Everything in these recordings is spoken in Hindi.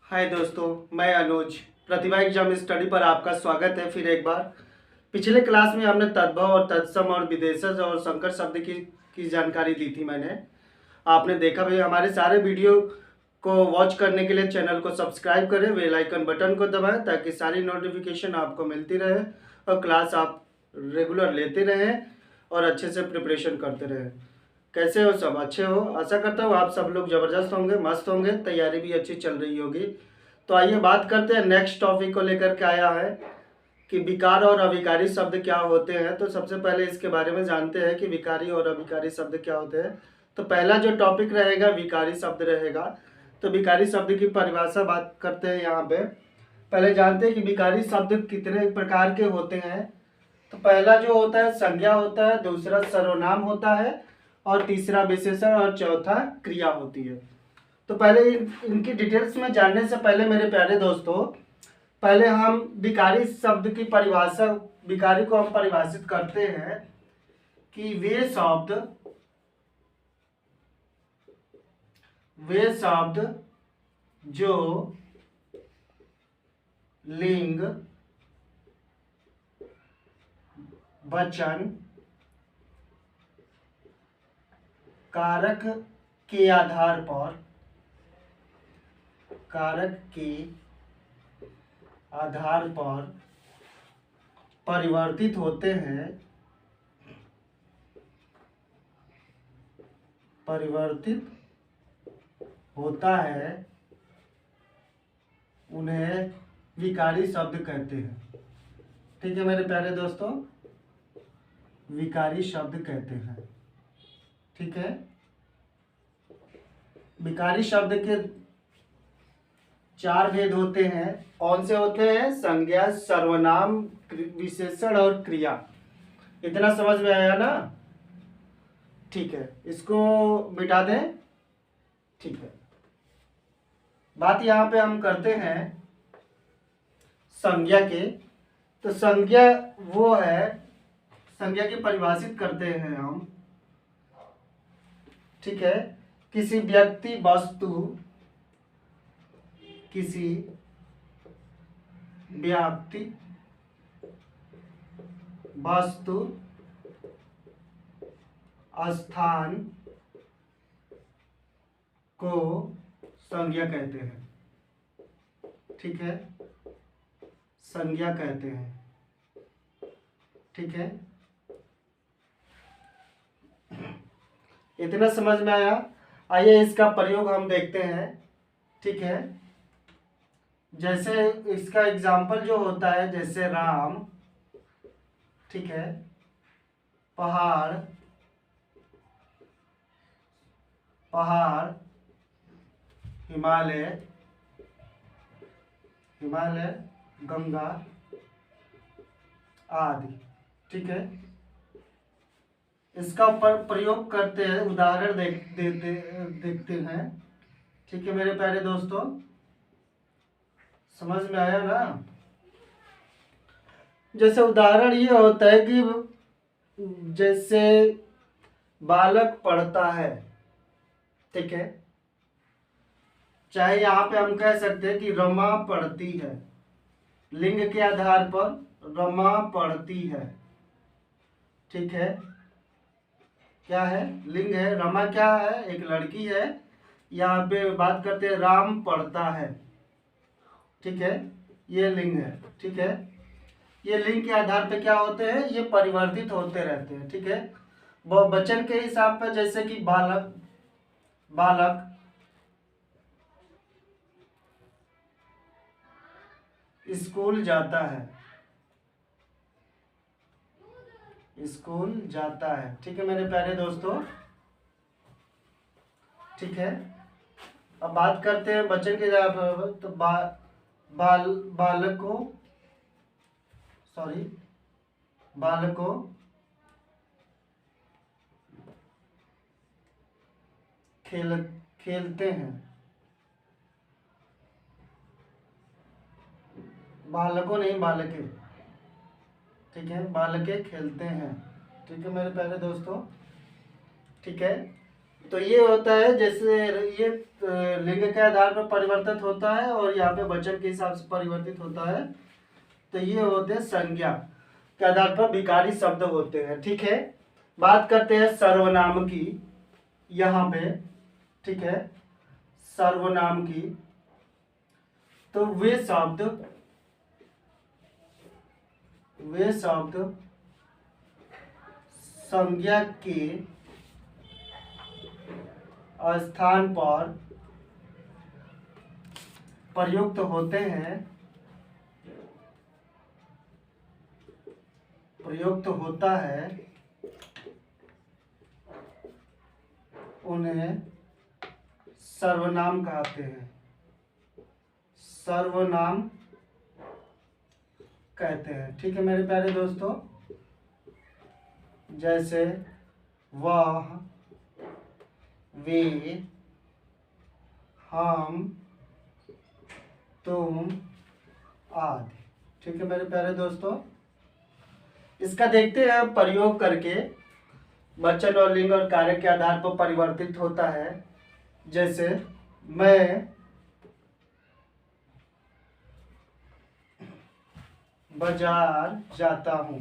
हाय दोस्तों, मैं अनुज। प्रतिभा एग्जाम स्टडी पर आपका स्वागत है फिर एक बार। पिछले क्लास में हमने तद्भव और तत्सम और विदेशज और संकर शब्द की जानकारी दी थी मैंने। आपने देखा भी। हमारे सारे वीडियो को वॉच करने के लिए चैनल को सब्सक्राइब करें, बेल आइकन बटन को दबाएं ताकि सारी नोटिफिकेशन आपको मिलती रहे और क्लास आप रेगुलर लेते रहें और अच्छे से प्रिपरेशन करते रहें। कैसे हो? सब अच्छे हो? आशा करता हूँ आप सब लोग ज़बरदस्त होंगे, मस्त होंगे, तैयारी भी अच्छी चल रही होगी। तो आइए बात करते हैं। नेक्स्ट टॉपिक को लेकर के आया है कि विकार और अविकारी शब्द क्या होते हैं। तो सबसे पहले इसके बारे में जानते हैं कि विकारी और अविकारी शब्द क्या होते हैं। तो पहला जो टॉपिक रहेगा विकारी शब्द रहेगा। तो विकारी शब्द की परिभाषा बात करते हैं यहाँ पे। पहले जानते हैं कि विकारी शब्द कितने प्रकार के होते हैं। तो पहला जो होता है संज्ञा होता है, दूसरा सर्वनाम होता है और तीसरा विशेषण और चौथा क्रिया होती है। तो पहले इनकी डिटेल्स में जानने से पहले मेरे प्यारे दोस्तों, पहले हम विकारी शब्द की परिभाषा, विकारी को हम परिभाषित करते हैं कि वे शब्द जो लिंग, वचन, कारक के आधार पर परिवर्तित होते हैं, उन्हें विकारी शब्द कहते हैं। ठीक है मेरे प्यारे दोस्तों, विकारी शब्द कहते हैं। ठीक है, विकारी शब्द के 4 भेद होते हैं। कौन से होते हैं? संज्ञा, सर्वनाम, विशेषण और क्रिया। इतना समझ में आया ना? ठीक है, इसको मिटा दें। ठीक है, बात यहाँ पे हम करते हैं संज्ञा के। तो संज्ञा वो है, संज्ञा की परिभाषित करते हैं हम। ठीक है, किसी व्यक्ति, वस्तु, स्थान को संज्ञा कहते हैं। ठीक है, संज्ञा कहते हैं। ठीक है, इतना समझ में आया? आइए इसका प्रयोग हम देखते हैं। ठीक है, जैसे इसका एग्जाम्पल जो होता है, जैसे राम, ठीक है, पहाड़, हिमालय, गंगा आदि। ठीक है, इसका प्रयोग करते हैं, उदाहरण देखते हैं। ठीक है मेरे प्यारे दोस्तों, समझ में आया ना? जैसे उदाहरण ये होता है कि जैसे बालक पढ़ता है। ठीक है, चाहे यहाँ पे हम कह सकते हैं कि रमा पढ़ती है। लिंग के आधार पर रमा पढ़ती है। ठीक है, क्या है? लिंग है। रमा क्या है? एक लड़की है। यहाँ पे बात करते हैं राम पढ़ता है। ठीक है, ये लिंग है। ठीक है, ये लिंग के आधार पे क्या होते हैं? ये परिवर्तित होते रहते हैं। ठीक है, वो वचन के हिसाब पर, जैसे कि बालक स्कूल जाता है। ठीक है मेरे प्यारे दोस्तों। ठीक है, अब बात करते हैं वचन के आधार पर। तो बालकों खेलते हैं। बालकों नहीं, बालके। ठीक है, बालके खेलते हैं। ठीक है मेरे प्यारे दोस्तों। ठीक है, तो ये होता है जैसे ये लिंग के आधार पर परिवर्तित होता है और यहाँ पे वचन के हिसाब से परिवर्तित होता है। तो ये होते हैं संज्ञा के आधार पर विकारी शब्द होते हैं। ठीक है, बात करते हैं सर्वनाम की यहाँ पे। ठीक है, सर्वनाम की, तो वे शब्द संज्ञा के स्थान पर प्रयुक्त होते हैं, प्रयुक्त होता है, उन्हें सर्वनाम कहते हैं, सर्वनाम कहते हैं। ठीक है मेरे प्यारे दोस्तों, जैसे वह, वे, हम, तुम आदि। ठीक है मेरे प्यारे दोस्तों, इसका देखते हैं प्रयोग करके। वचन और लिंग और कार्य के आधार पर परिवर्तित होता है। जैसे मैं बाजार जाता हूँ।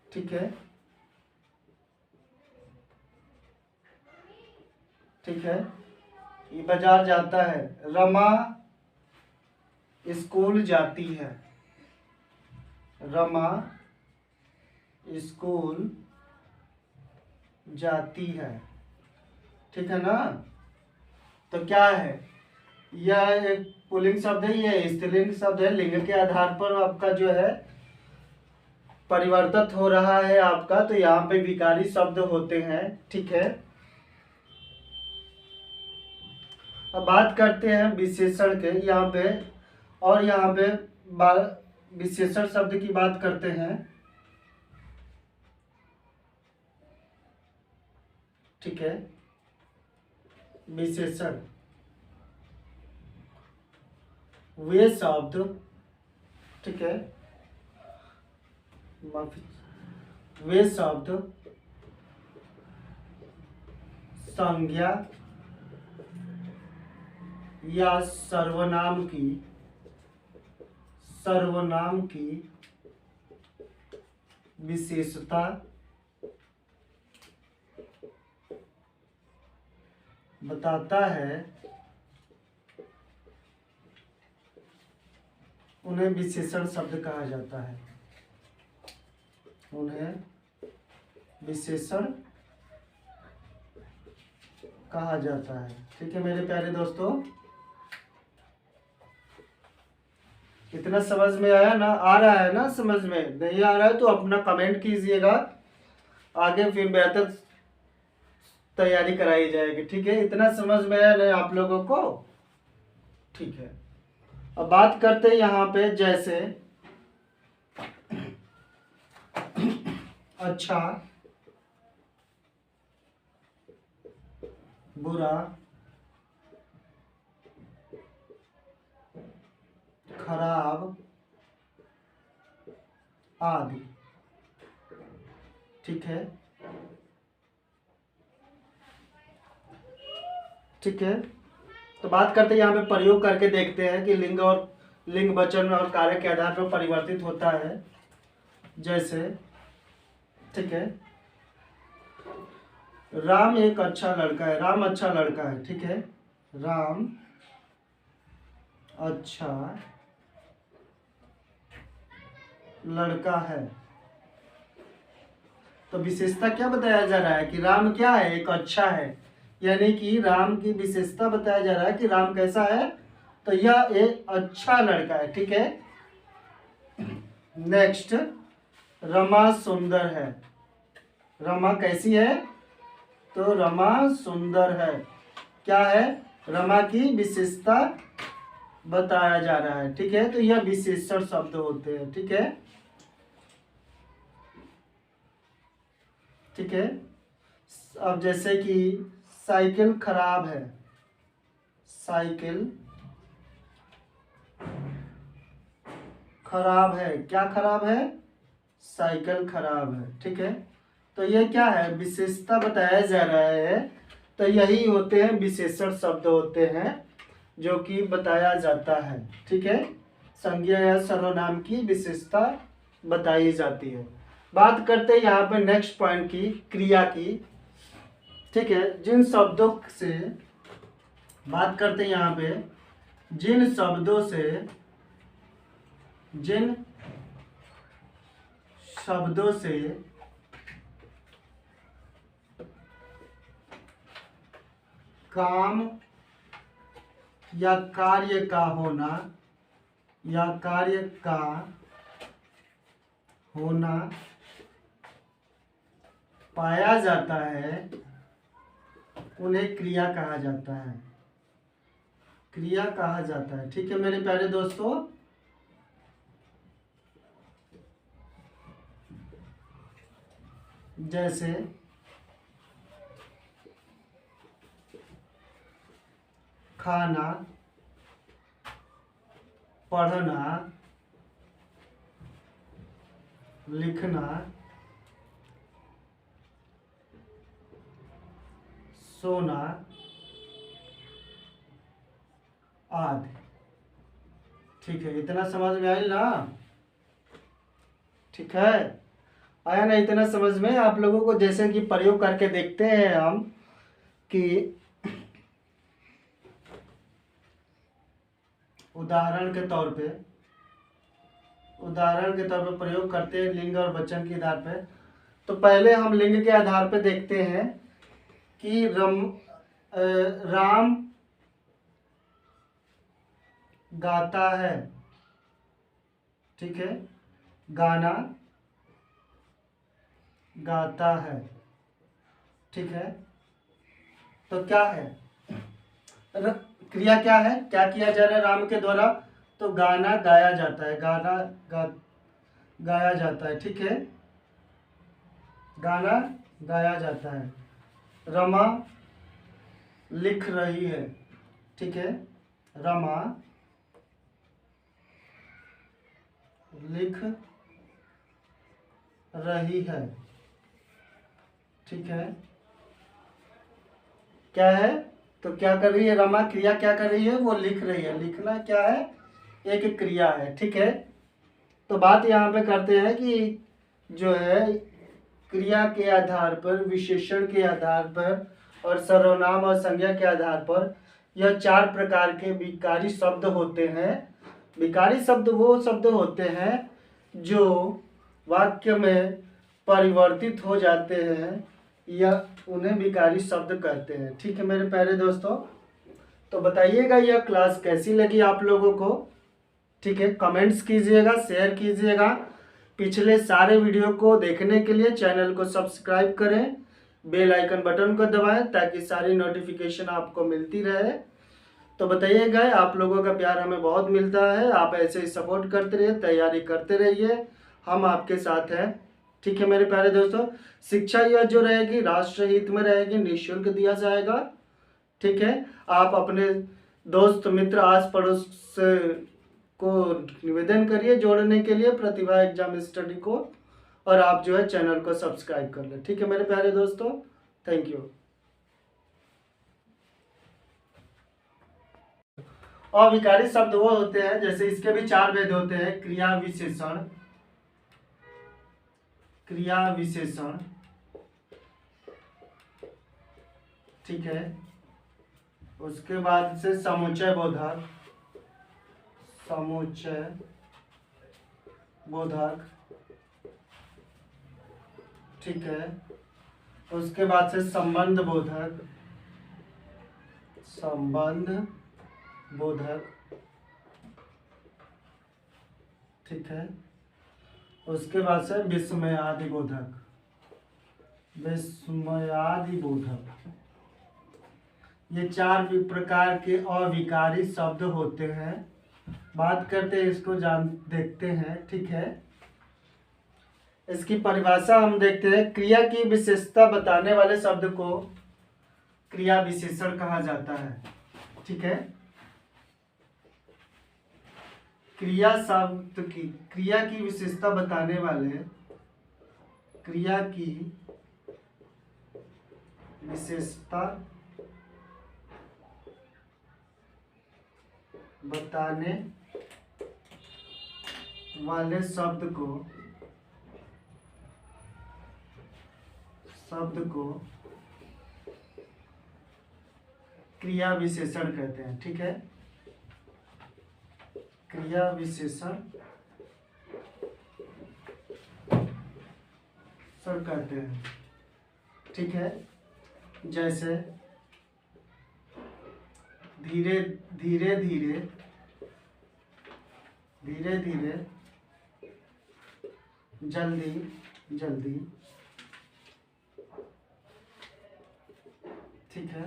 ठीक है, ठीक है, ये बाजार जाता है। रमा स्कूल जाती है, रमा स्कूल जाती है। ठीक है ना, तो क्या है, यह एक पुल्लिंग शब्द है, यह स्त्रीलिंग शब्द है। लिंग के आधार पर आपका जो है परिवर्तित हो रहा है आपका, तो यहाँ पे विकारी शब्द होते हैं। ठीक है, अब बात करते हैं विशेषण के यहाँ पे, और यहाँ पे विशेषण शब्द की बात करते हैं। ठीक है, विशेषण वे शब्द, ठीक है, वे शब्द संज्ञा या सर्वनाम की विशेषता बताता है, उन्हें विशेषण शब्द कहा जाता है, उन्हें विशेषण कहा जाता है। ठीक है मेरे प्यारे दोस्तों, इतना समझ में आया ना, आ रहा है ना समझ में? नहीं आ रहा है तो अपना कमेंट कीजिएगा, आगे फिर बेहतर तैयारी कराई जाएगी। ठीक है, इतना समझ में आया ना आप लोगों को? ठीक है, अब बात करते हैं यहाँ पे, जैसे अच्छा, बुरा, खराब आदि। ठीक है, ठीक है, तो बात करते हैं यहाँ पे प्रयोग करके देखते हैं कि लिंग वचन और कार्य के आधार पर परिवर्तित होता है। जैसे ठीक है, राम एक अच्छा लड़का है, राम अच्छा लड़का है। ठीक है, राम अच्छा लड़का है। तो विशेषता क्या बताया जा रहा है कि राम क्या है, एक अच्छा है, यानी कि राम की विशेषता बताया जा रहा है कि राम कैसा है, तो यह एक अच्छा लड़का है। ठीक है, नेक्स्ट, रमा सुंदर है। रमा कैसी है, तो रमा सुंदर है। क्या है, रमा की विशेषता बताया जा रहा है। ठीक है, तो यह विशेषण शब्द होते हैं। ठीक है, ठीक है, अब जैसे कि साइकिल खराब है, साइकिल खराब है। क्या खराब है, साइकिल खराब है। ठीक है, तो ये क्या है, विशेषता बताया जा रहा है। तो यही होते हैं विशेषण शब्द होते हैं जो कि बताया जाता है। ठीक है, संज्ञा या सर्वनाम की विशेषता बताई जाती है। बात करते हैं यहाँ पे नेक्स्ट पॉइंट की, क्रिया की। ठीक है, जिन शब्दों से बात करते हैं यहाँ पे, जिन शब्दों से काम या कार्य का होना पाया जाता है, उन्हें क्रिया कहा जाता है। ठीक है मेरे प्यारे दोस्तों, जैसे खाना, पढ़ना, लिखना, सोना आदि। ठीक है, इतना समझ में आया ना? ठीक है, आया ना इतना समझ में आप लोगों को? जैसे कि प्रयोग करके देखते हैं हम कि उदाहरण के तौर पे प्रयोग करते हैं लिंग और वचन के आधार पे। तो पहले हम लिंग के आधार पे देखते हैं कि राम गाता है। ठीक है, गाना गाता है। ठीक है, तो क्या है, क्रिया क्या है, क्या किया जा रहा है राम के द्वारा? तो गाना गाया जाता है, गाया जाता है। ठीक है, गाना गाया जाता है। रमा लिख रही है। ठीक है, रमा लिख रही है। ठीक है, क्या है, तो क्या कर रही है रमा, क्रिया क्या कर रही है, वो लिख रही है। लिखना क्या है, एक क्रिया है। ठीक है, तो बात यहाँ पे करते हैं कि जो है क्रिया के आधार पर, विशेषण के आधार पर और सर्वनाम और संज्ञा के आधार पर यह 4 प्रकार के विकारी शब्द होते हैं। विकारी शब्द वो शब्द होते हैं जो वाक्य में परिवर्तित हो जाते हैं या उन्हें विकारी शब्द कहते हैं। ठीक है मेरे प्यारे दोस्तों, तो बताइएगा यह क्लास कैसी लगी आप लोगों को। ठीक है, कमेंट्स कीजिएगा, शेयर कीजिएगा। पिछले सारे वीडियो को देखने के लिए चैनल को सब्सक्राइब करें, बेल आइकन बटन को दबाएं ताकि सारी नोटिफिकेशन आपको मिलती रहे। तो बताइएगा, आप लोगों का प्यार हमें बहुत मिलता है, आप ऐसे ही सपोर्ट करते रहिए, तैयारी करते रहिए, हम आपके साथ हैं। ठीक है मेरे प्यारे दोस्तों, शिक्षा यह जो रहेगी राष्ट्र हित में रहेगी, निःशुल्क दिया जाएगा। ठीक है, आप अपने दोस्त मित्र आस पड़ोस से को निवेदन करिए जोड़ने के लिए प्रतिभा एग्जाम स्टडी को, और आप जो है चैनल को सब्सक्राइब कर लें। ठीक है मेरे प्यारे दोस्तों, थैंक यू। अविकारी शब्द वो होते हैं, जैसे इसके भी 4 भेद होते हैं, क्रिया विशेषण। ठीक है, उसके बाद से समुच्चय बोधक। ठीक है, उसके बाद से संबंध बोधक। ठीक है, उसके बाद से विस्मयादि बोधक। ये 4 प्रकार के अविकारी शब्द होते हैं। बात करते हैं इसको, देखते हैं। ठीक है, इसकी परिभाषा हम देखते हैं। क्रिया की विशेषता बताने वाले शब्द को क्रिया विशेषण कहा जाता है। ठीक है, क्रिया की विशेषता बताने वाले, क्रिया की विशेषता बताने वाले शब्द को क्रिया विशेषण कहते हैं। ठीक है, क्रिया विशेषण कहते हैं। ठीक है, जैसे धीरे धीरे जल्दी जल्दी। ठीक है,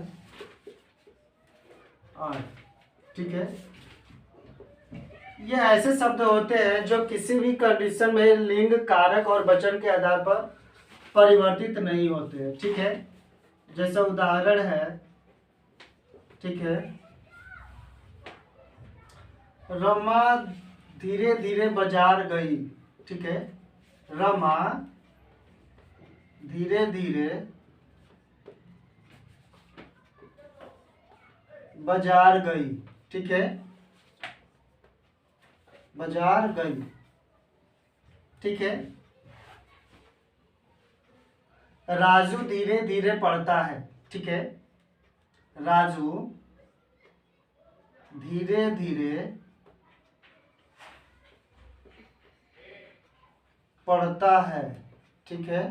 और ठीक है, ये ऐसे शब्द होते हैं जो किसी भी कंडीशन में लिंग, कारक और वचन के आधार पर परिवर्तित नहीं होते हैं। ठीक है, जैसा उदाहरण है, ठीक है, रमा धीरे धीरे बाजार गई। ठीक है, रमा धीरे धीरे बाजार गई। ठीक है, बाजार गई। ठीक है, राजू धीरे धीरे पढ़ता है। ठीक है, राजू धीरे धीरे पढ़ता है। ठीक है,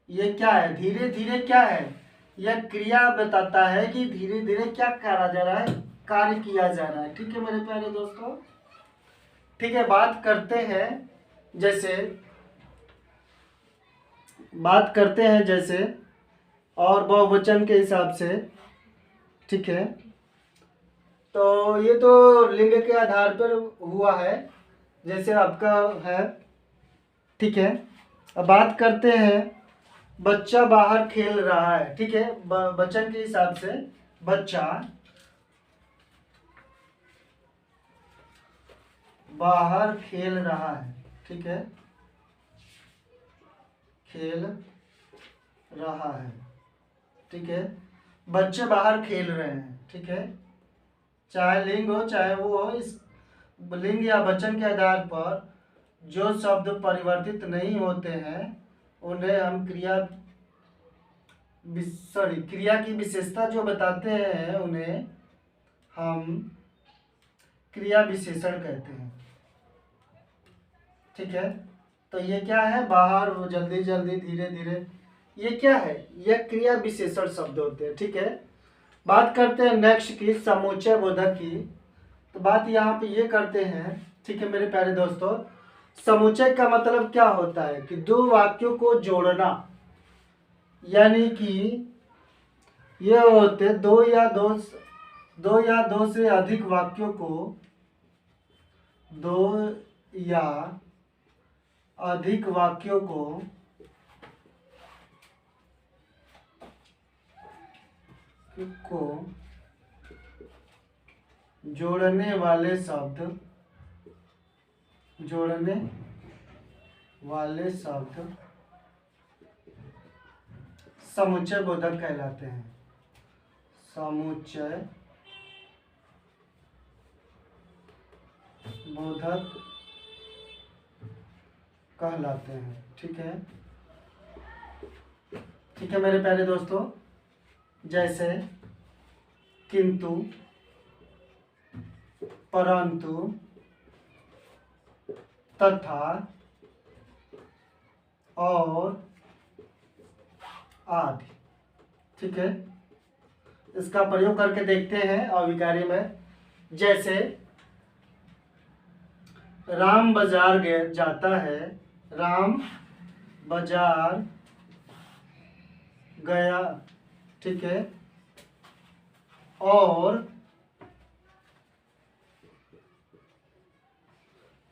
ये क्या है? धीरे धीरे क्या है? यह क्रिया बताता है कि धीरे धीरे क्या करा जा रहा है, कार्य किया जा रहा है। ठीक है मेरे प्यारे दोस्तों, ठीक है, बात करते हैं जैसे और बहुवचन के हिसाब से। ठीक है, तो ये तो लिंग के आधार पर हुआ है, जैसे आपका है। ठीक है, अब बात करते हैं बच्चा बाहर खेल रहा है। ठीक है, वचन के हिसाब से बच्चा बाहर खेल रहा है। ठीक है, खेल रहा है। ठीक है, बच्चे बाहर खेल रहे हैं। ठीक है, चाहे लिंग हो चाहे वो हो, इस लिंग या वचन के आधार पर जो शब्द परिवर्तित नहीं होते हैं उन्हें हम क्रिया की विशेषता जो बताते हैं उन्हें हम क्रिया विशेषण कहते हैं। ठीक है, तो ये क्या है? बाहर, जल्दी जल्दी, धीरे धीरे, ये क्या है? यह क्रिया विशेषण शब्द होते हैं। ठीक है, बात करते हैं नेक्स्ट की, समुच्चय बोधक की। तो बात यहाँ पे ये करते हैं। ठीक है मेरे प्यारे दोस्तों, समुच्चय का मतलब क्या होता है कि दो वाक्यों को जोड़ना, यानी कि ये होते दो या दो से अधिक वाक्यों को, दो या अधिक वाक्यों को जोड़ने वाले शब्द समुच्चय बोधक कहलाते हैं। समुच्चय बोधक कहलाते हैं। ठीक है, ठीक है मेरे प्यारे दोस्तों, जैसे किंतु, परंतु, तथा, और आदि। ठीक है, इसका प्रयोग करके देखते हैं अविकारी में। जैसे राम बाजार जाता है, राम बाजार गया। ठीक है, और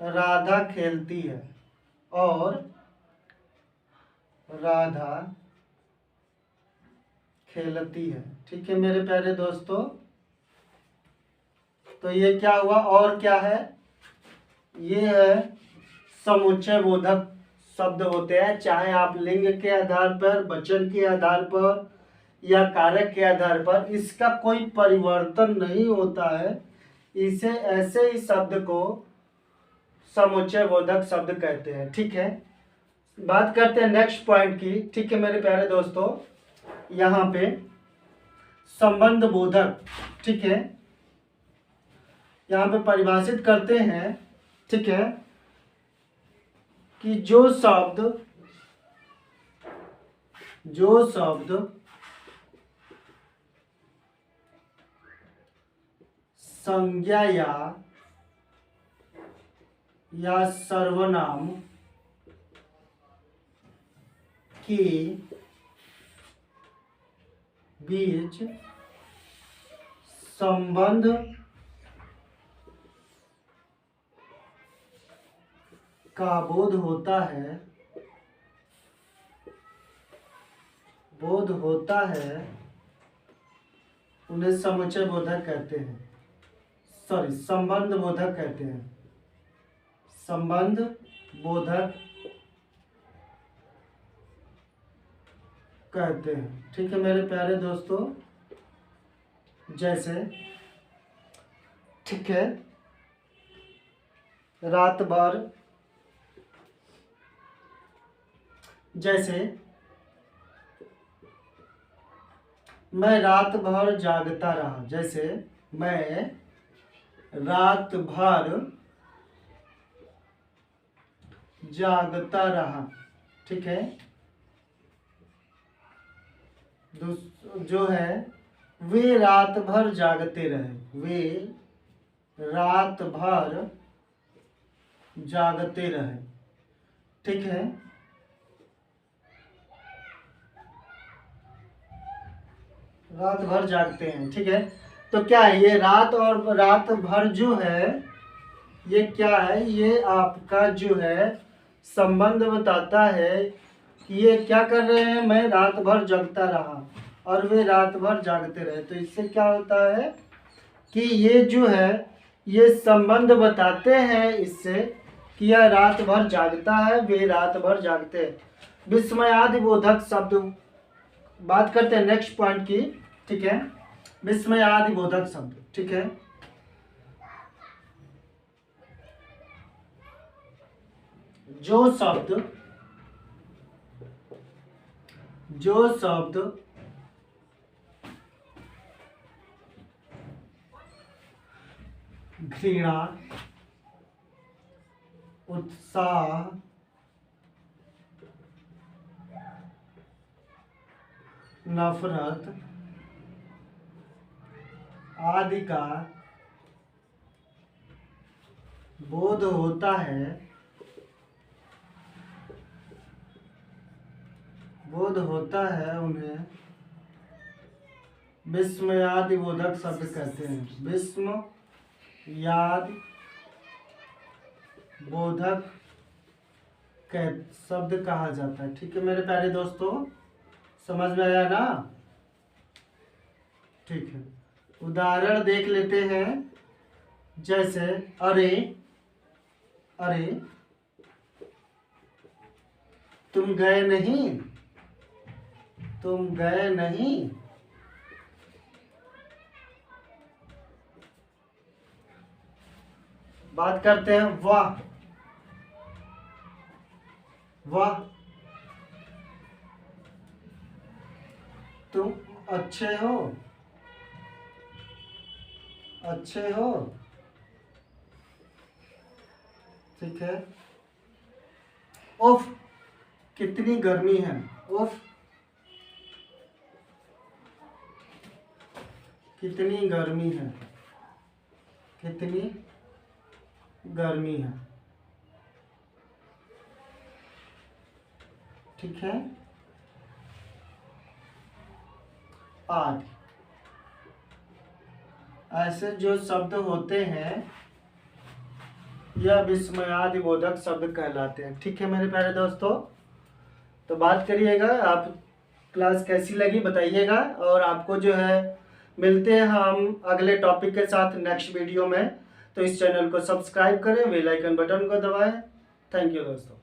राधा खेलती है, और राधा खेलती है। ठीक है मेरे प्यारे दोस्तों, तो ये क्या हुआ? और क्या है? ये है समुच्चय बोधक शब्द होते हैं, चाहे आप लिंग के आधार पर, वचन के आधार पर या कारक के आधार पर इसका कोई परिवर्तन नहीं होता है, इसे ऐसे ही शब्द को समुच्चय बोधक शब्द कहते हैं। ठीक है, बात करते हैं नेक्स्ट पॉइंट की। ठीक है मेरे प्यारे दोस्तों, यहाँ पे संबंध बोधक, ठीक है, यहाँ पे परिभाषित करते हैं, ठीक है, कि जो शब्द संज्ञा या सर्वनाम के बीच संबंध का बोध होता है, उन्हें समुच्चय बोधक कहते हैं, संबंध बोधक कहते हैं, संबंध बोधक कहते हैं। ठीक है मेरे प्यारे दोस्तों, जैसे, ठीक है, रात भर, जैसे मैं रात भर जागता रहा, जैसे मैं रात भर जागता रहा। ठीक है, जो है वे रात भर जागते रहे, वे रात भर जागते रहे। ठीक है, रात भर जागते हैं। ठीक है, तो क्या है ये रात और रात भर जो है ये क्या है, ये आपका जो है संबंध बताता है कि ये क्या कर रहे हैं, मैं रात भर जगता रहा और वे रात भर जागते रहे। तो इससे क्या होता है कि ये जो है ये संबंध बताते हैं इससे कि यह रात भर जागता है, वे रात भर जागते हैं। विस्मयादि बोधक शब्द, बात करते हैं नेक्स्ट पॉइंट की। ठीक है, विस्मयादि बोधक शब्द। ठीक है, जो शब्द घृणा, उत्साह, नफरत आदि का बोध होता है, उन्हें विस्मयादि बोधक शब्द कहते हैं। विस्मयादि बोधक शब्द कहा जाता है। ठीक है मेरे प्यारे दोस्तों, समझ में आया ना? ठीक है, उदाहरण देख लेते हैं। जैसे अरे तुम गए नहीं। बात करते हैं वाह तुम अच्छे हो। ठीक है, उफ कितनी गर्मी है, उफ कितनी गर्मी है। ठीक है, आदि ऐसे जो शब्द होते हैं यह विस्मयादि बोधक शब्द कहलाते हैं। ठीक है मेरे प्यारे दोस्तों, तो बात करिएगा, आप क्लास कैसी लगी बताइएगा, और आपको जो है मिलते हैं हम अगले टॉपिक के साथ नेक्स्ट वीडियो में। तो इस चैनल को सब्सक्राइब करें, बेल आइकन बटन को दबाएं। थैंक यू दोस्तों।